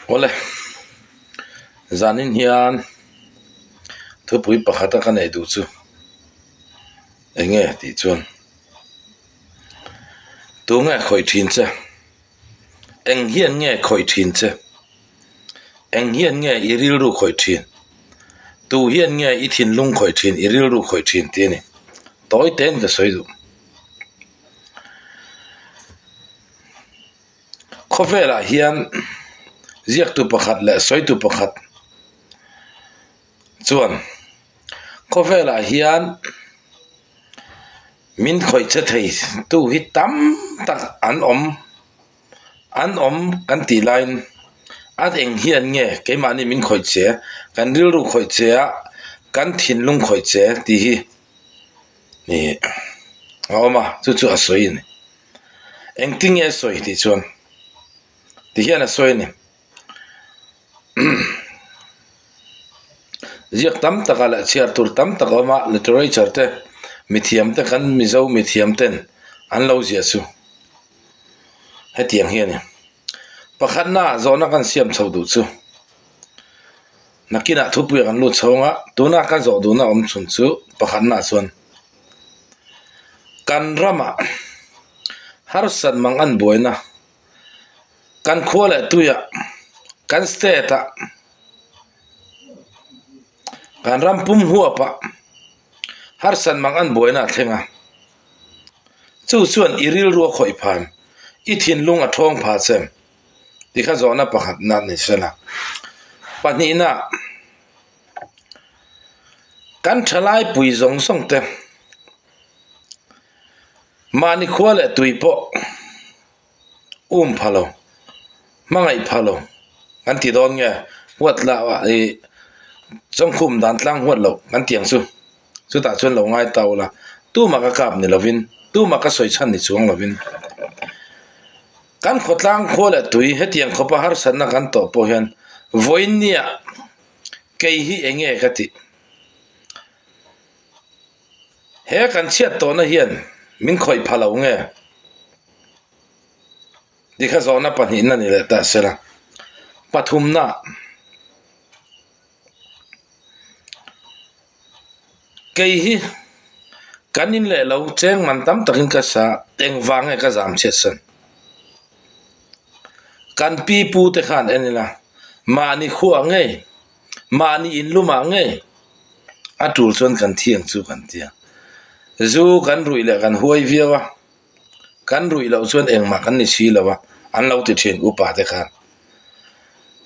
ole zanin hian thupui pakhata kan ei du chu enge ti chuan tu nge khoi thin che eng hian nge khoi thin che eng hian nge iril ru khoi thin tu hian nge I thin lung khoi thin iril ru khoi thin ti ni toy ten ka soi du khofela hian ziak tu pakhat le soi tu pakhat chuan khofela hian min khoi che thei tu hi tam tak an om kan ti line at eng hian nge keimani min khoi che kan ril ru khoi che a kan thin lung khoi che ti hi ni awma chu a soi ni eng ting e soi ti chuan ti hian a soi ni ziak tam takala chiar tur tam takama literature te mithiam te kan mizo mithiam ten an lo zia su hetiang hian pakhat na zona kan siam chho du chu nakina thupui kan lu chhonga tuna ka zo du na om chun chu pakhat na chuan kan rama har san mang an boina kan khole tuya kan state kan ram pum huwa pa har san mang an boina thenga chu chuan iril ru khoi phan I thin lung a thong pha chem ti kha zona pakhat na ni sela pani na kan thalai pui zong song te mani khwale tuipo phalo mangai phalo kan ti don nge wat la wa I trong khum dan tlang wat lo kan tiang chu ta chun lo ngai tawla tu ma ka kap ni lovin tu ma ka soi chan ni chuang lovin kan khotlang khole tui hetiang khopa har san na kan to po hian voinia kei hi enge kati he kan chiat to na hian min khoi phalo nge dikha zona pani na ni le ta sela pathum na kei hi kanin le lo cheng man tam takin ka sa teng wange ka zam che san kan pi pu te khan enila mani khuwa nge mani in luma nge atul chon kan thiang chu kan tia zu kan rui le kan huai viawa kan rui lo chon eng ma kan ni si lawa an lo ti thin upa te khan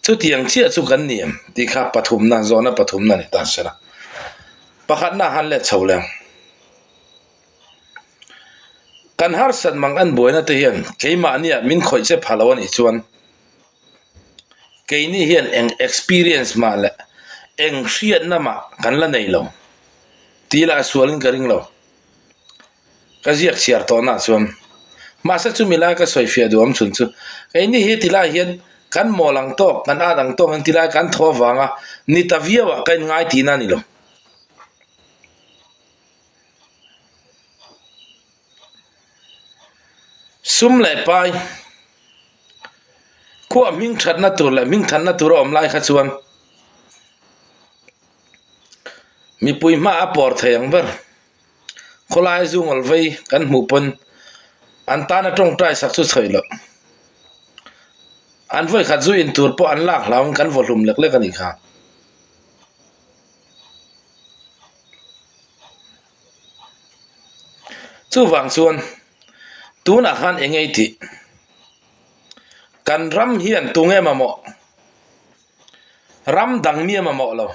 chu tiang chia chu kan niam ti kha pathum na zona pathum na ni ta sera pakhat na han le chholeng kan har san mang an boina te hian keima ania min khoi che phalawan I chuan keini hian eng experience ma le eng hriat na ma kan la nei lo tila sualin karing lo ka ziak chiar to na chuan ma sa chu mila ka soi fia du am chun chu keini hi tila hian kan molang to kan adang to han tila kan tho wanga ni ta viawa kan ngai ti na ni lo sum le pai ko ming that na tur le ming than na tur om lai kha chuan mi pui ma apor theyang ber kholai zung al vei kan mu pon an ta na tong trai sak chu chhoilo an voi kha zu in tur po an lak laung kan volume lek lek ani kha chu wang chuan tu na khan engei ti kan ram hian tunge mamo ram dang mi mamo lo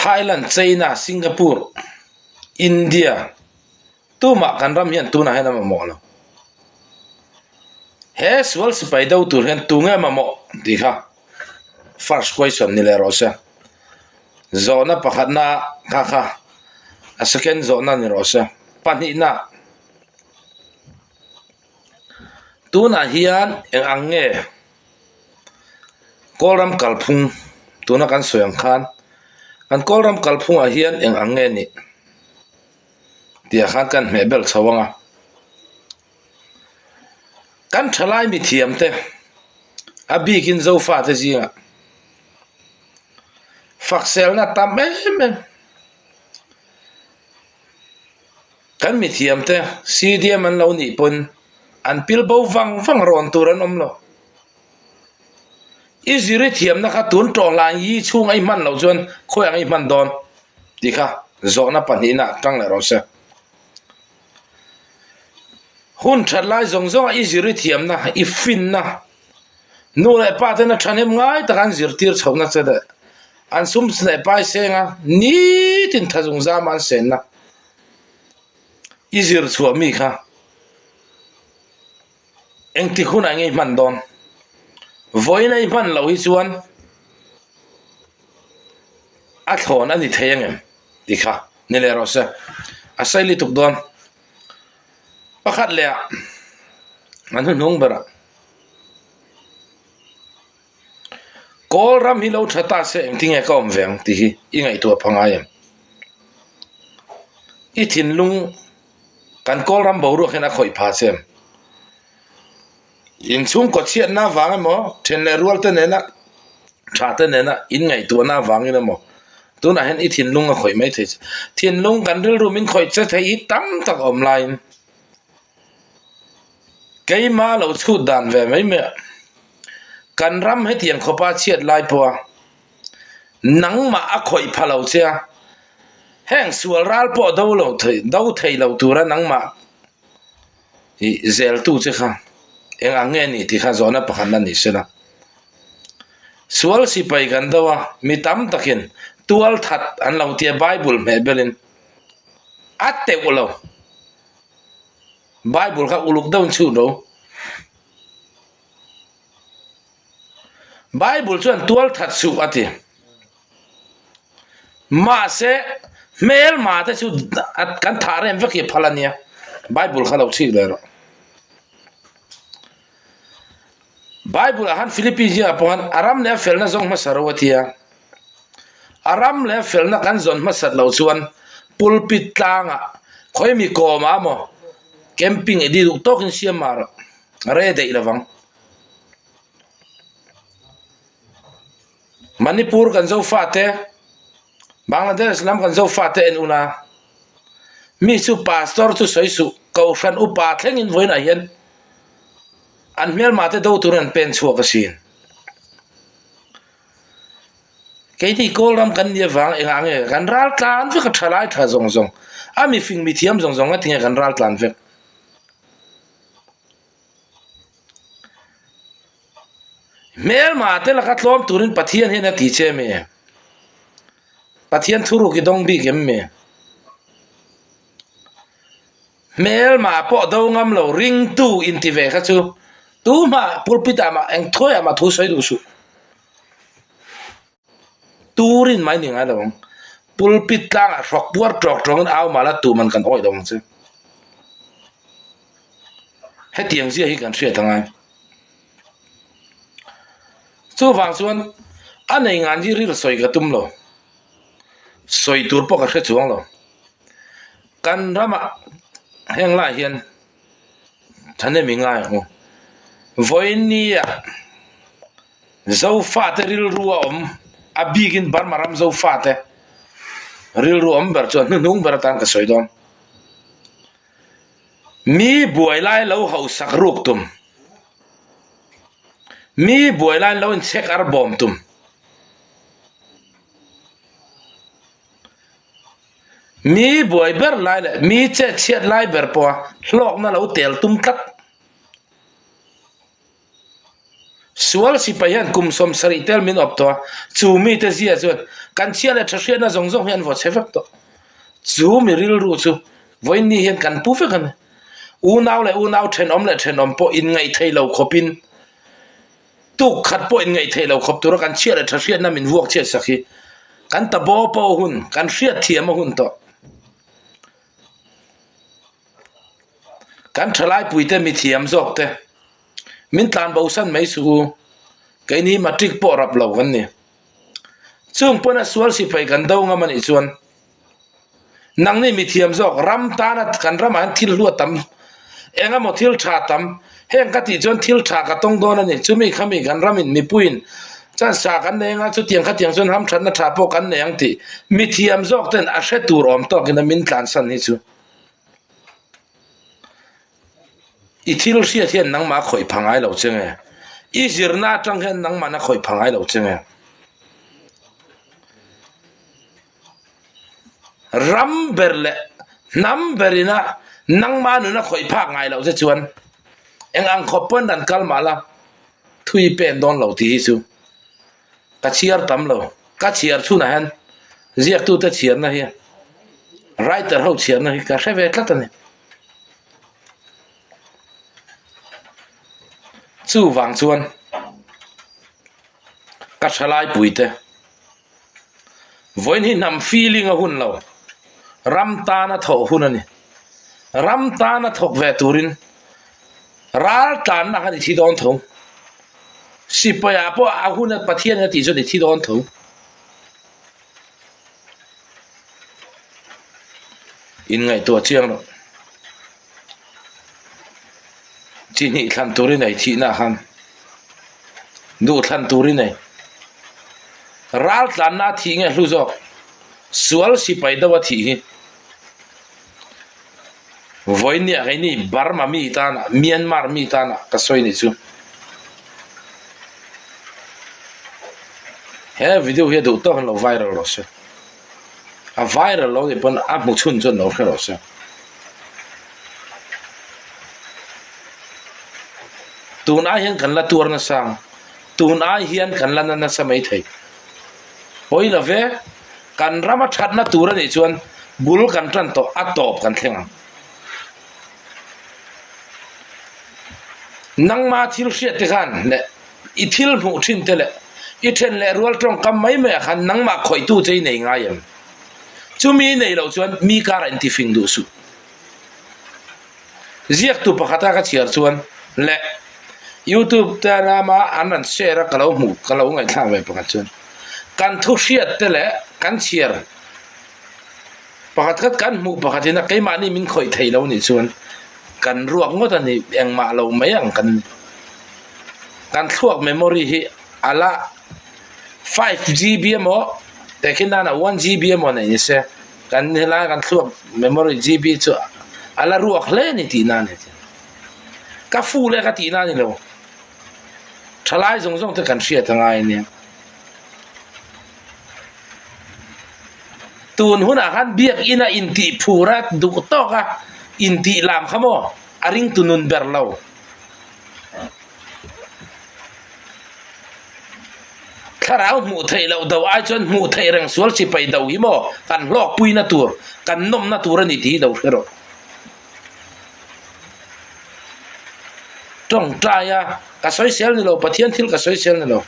Thailand China Singapore India tu ma kan ram hian tu na hena mamo lo he swal spai dau tur hian tunge mamo di kha first question ni le rosa zona pakhat na kha a second zona ni rosa pani na tu na hian eng ange kolram kalphung tu na kan soyang khan kan kolram kalphung a hian eng ange ni tia khan kan mebel chawanga kan thalai mi thiam te abi kin zo fa te zinga faksel na tam em kan mi thiam te cdm an lo ni pon an pil bo wang ron turan om lo iziri thiam na kha tun to lan yi chung ai man lo chuan khoi ai man don ti kha zo na pani na tang le ro se hun thalai zong zong iziri thiam na I fin na nu le pa te na thanem ngai ta kan zir tir chho na che de an sum sne pai senga ni tin thazung za man sen na izir chua mi kha eng ti khun ai man don voi nei man lo hi chuan a thon ani theyang em ti kha ne le ro se a sai li tuk don pakhat le an nung bara kol ram hi lo thata se eng tinge ka om veng ti hi ingai tu phanga em I thin lung kan kol ram bo ru khena khoi pha sem in chung ko chiat na wang mo then le rual te ne na tha te ne na in ngai tu na wang ina mo tu na hen I thin lung a khoi mai the thin lung kan ril ru min khoi che thei tam tak online cái má lâu chu đàn về mấy mẹ cần ram hết tiền khó ba chiết lại po nắng mà ác khỏi phá lâu chưa hang sual ral po đâu thầy lâu tu ra nắng mà zel tu chứ không em ăn nghe nị thì khá gió nó bắt năn nị xem nào sual si bay gần đâu à mi tam takin tual thật anh lâu tia Bible mẹ belin át teo lâu Bible ka uluk daw chu do Bible chuan tual that su ati ma se mel ma ta chu at kan thare em vaki phalania Bible ka lo chi le ro Bible han Philippines ya pon aram le fel na zong ma sarwatia aram le fel na kan zon ma sat lo chuan pulpit tanga khoi mi ko ma mo camping edi duk tok in siam mar re de irawang Manipur kan zo fate Bangladesh lam kan zo fate en una mi su pastor tu soi su ko fan upa thleng in voina hian an mel mate do turan pen chuak a sin ke ti kol ram kan ni wang e nge kan ral tlan ve ka thalai tha zong zong a mi fing mi thiam zong zong a tinga kan ral tlan ve mel ma te la katlom turin pathian hena ti che me pathian thuru ki dong bi gem me mel ma po do ngam lo ring tu in ti ve kha chu tu ma pulpita ma eng thoi ma thu soi du su turin mai ni nga dong pulpit tlang a rok puar trok trong aw mala tu man kan oi dong che he tiang zia hi kan thria tangai chu wang chuan anei ngan ji ril soi ka tum lo soi tur po ka khe chuang lo kan rama heng la hian thane mi ngai ho voinia zo fa te ril ruwa om abigin bar maram zo fa te ril ru om ber chuan nung ber tan ka soi don mi buai lai lo hau sak ruk tum mi buai lai lo in check ar bom tum mi buai ber lai le mi che chet lai ber po hlok na lo tel tum tat sual si payan kum som sari tel min op to chu mi te zia chuan kan chia le thashia na zong zong hian vo chefak to chu mi ril ru chu voin ni hian kan pu fe kan u naw then om le then om po in ngai thei lo khopin tu khat po in ngai thei lo khop tur kan chia le thashia na min vuak che sakhi kan ta bo po hun kan hriat thiam hun to kan thalai puite mi thiam zok te min tlan bo san mai su cái ní matric po rap lo kan ni chung pona sual si pai kan do nga man I chuan nang ni mi thiam zok ram ta na kan ram an thil lu tam enga mo thil tha tam heng ka ti chon thil tha ka tong don ani chumi khami gan ramin mi puin chan sa kan ne nga chu tiang kha tiang chon ham that na tha po kan ne ang ti mi thiam jok ten a hre tur om to kin min tlan san hi chu i thil sia thian nang ma khoi phangai lo chenge i zirna tang hen nang ma na khoi phangai lo chenge ram berle nam berina nang ma nu na khoi phak ngai lo che chuan eng ang khopon dan kal mala thui pen don lo ti chu ka chiar tam lo ka chiar chu na han ziak tu ta chiar na hi writer ho chiar na hi ka hre ve tlat ani chu wang chuan ka thalai puite voin hi nam feeling a hun lo ram ta na tho hun ani ram ta na thok ve turin ral tan na hani thi don thong si pa ya po a hun pathian ti zo ni thi don thong in ngai to chiang lo chi ni than turin nei thi na han du than turin nei ral tan na thi nge hlu zo sual si pai da wa thi hi voini a ni Burma mi ta na Myanmar mi ta na ka soi ni chu he video he do to lo viral lo se a viral lo de pon a mu chun chun lo khe lo se tu na hian kan la tur na sang tu na hian kan la na sa mai thei hoi la ve kan rama that na tur ni chuan bul kan tran to a top kan thlenga nang ma thil hriat te khan le i thil mu thin te le i then le rual tong kam mai me khan nang ma khoi tu chei nei nga yam chumi nei lo chuan mi ka ran ti fing du su ziak tu pakhata ka chiar chuan le YouTube ta na ma anan share ka lo mu ka lo ngai thang ve pakhat chuan kan thu hriat te le kan chiar pakhat khat kan mu pakhatina keima ni min khoi thei lo ni chuan kan ruak ngot ani eng ma lo mai ang kan thuak memory hi ala 5GB mo tekina na 1GB mo na ni se kan hela kan thuak memory GB chu ala ruak le ni ti na ni ka fu le ka ti na ni lo thalai zong zong te kan hria tangai ni tun huna han biak ina inti phurat du to ka inti lam khamo aring tunun berlaw kharau mu thei lo daw ai chon mu thei rang sual chi pai daw hi mo kan lok pui na tur kan nom na tur ani ti daw hero tong traya ka social ni lo pathian thil ka social ni lo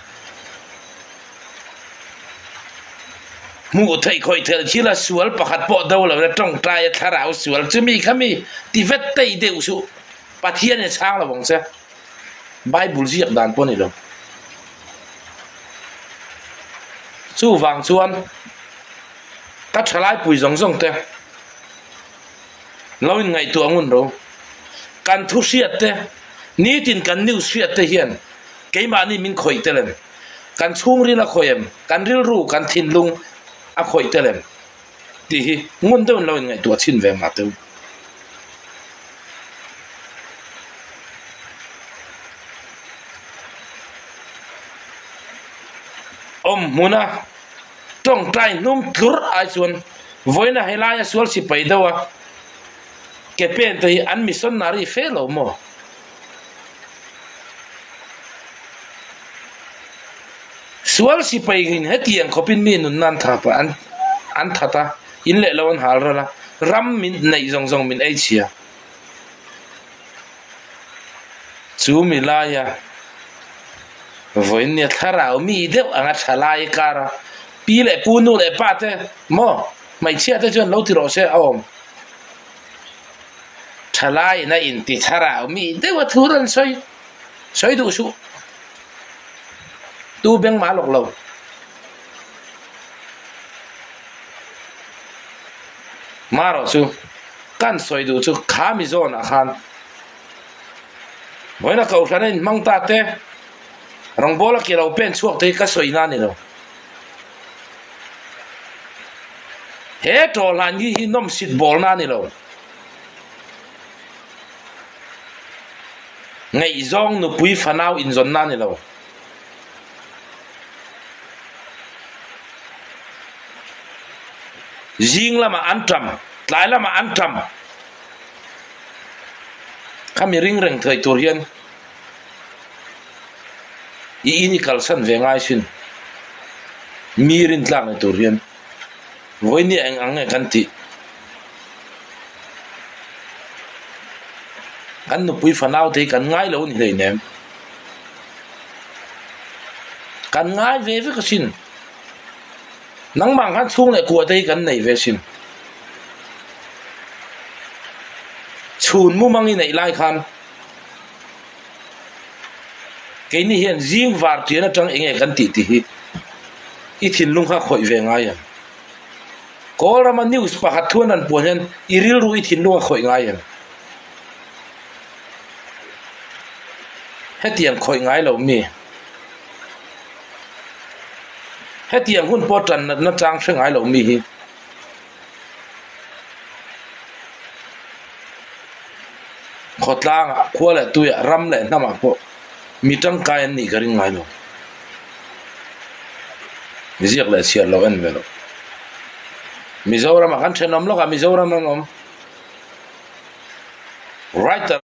mu thei khoi thel chila sual pakhat po daw lo tong traya kharau sual chumi khami ti vet tei deu su pathian ne chang la bong se bible ziak dan po ni lo chu wang chuan ka thalai pui zong zong te loin ngai tu angun ro kan thu hriat te ni tin kan news hriat te hian keima ni min khoi te len kan chung ri la khoyem kan ril ru kan thin lung a khoi te len ti hi ngun don loin ngai tu chin ve ma tu muna tong trai num thur ai chuan voina helaya sual si pai dawa ke pen te an missionary fellow mo sual si pai gin hetiang khopin mi nun nan tha pa an thata in le lawon hal rala ram min nei zong zong min ai chia chu milaya voin ne tharau mi deuh anga thalai kara pi le punu le pate mo mai chia te jon lo ti ro se om thalai na in ti tharau mi deuh thuran soi du su tu beng ma lok lo ma ro su kan soi du chu kha mi zon a khan Với là cầu sáng nên mong ta thế rong bố là kia đâu bên chuộc thì cái sợi nan này đâu hết rồi là như hi nom xịt bol nan này đâu ngày giông nó quý phá nào in zon nan này đâu riêng là mà ăn trầm lại là mà ăn trầm kami ring reng thời tur hiền ini kalsan về ngay xin mirin tlang này tur hiền với ni anh nghe kan ti kan nu pui fanau thì kan ngai lo ni le nem kan ngai về với cái xin nắng bằng kan chung lại của thì kan này về xin chun mu mangi nei lai khan cái này hiện riêng vạt tiền ở trong anh kan ti ti ít thiên lung khá khỏi về ngay à có ra mà news pa hat thuan an puan hen iril ru ít thiên lung khỏi ngay à hết tiền khỏi ngay lâu mi hết tiền hun po trần nó trang sang ngay lâu mi hi khot lang khua lại tôi ram lại nam à po mi trăng kai ni cái ngay lâu mi giặc lại xiết lâu anh về lâu Mizoram akan chenom lo ka Mizoram nom right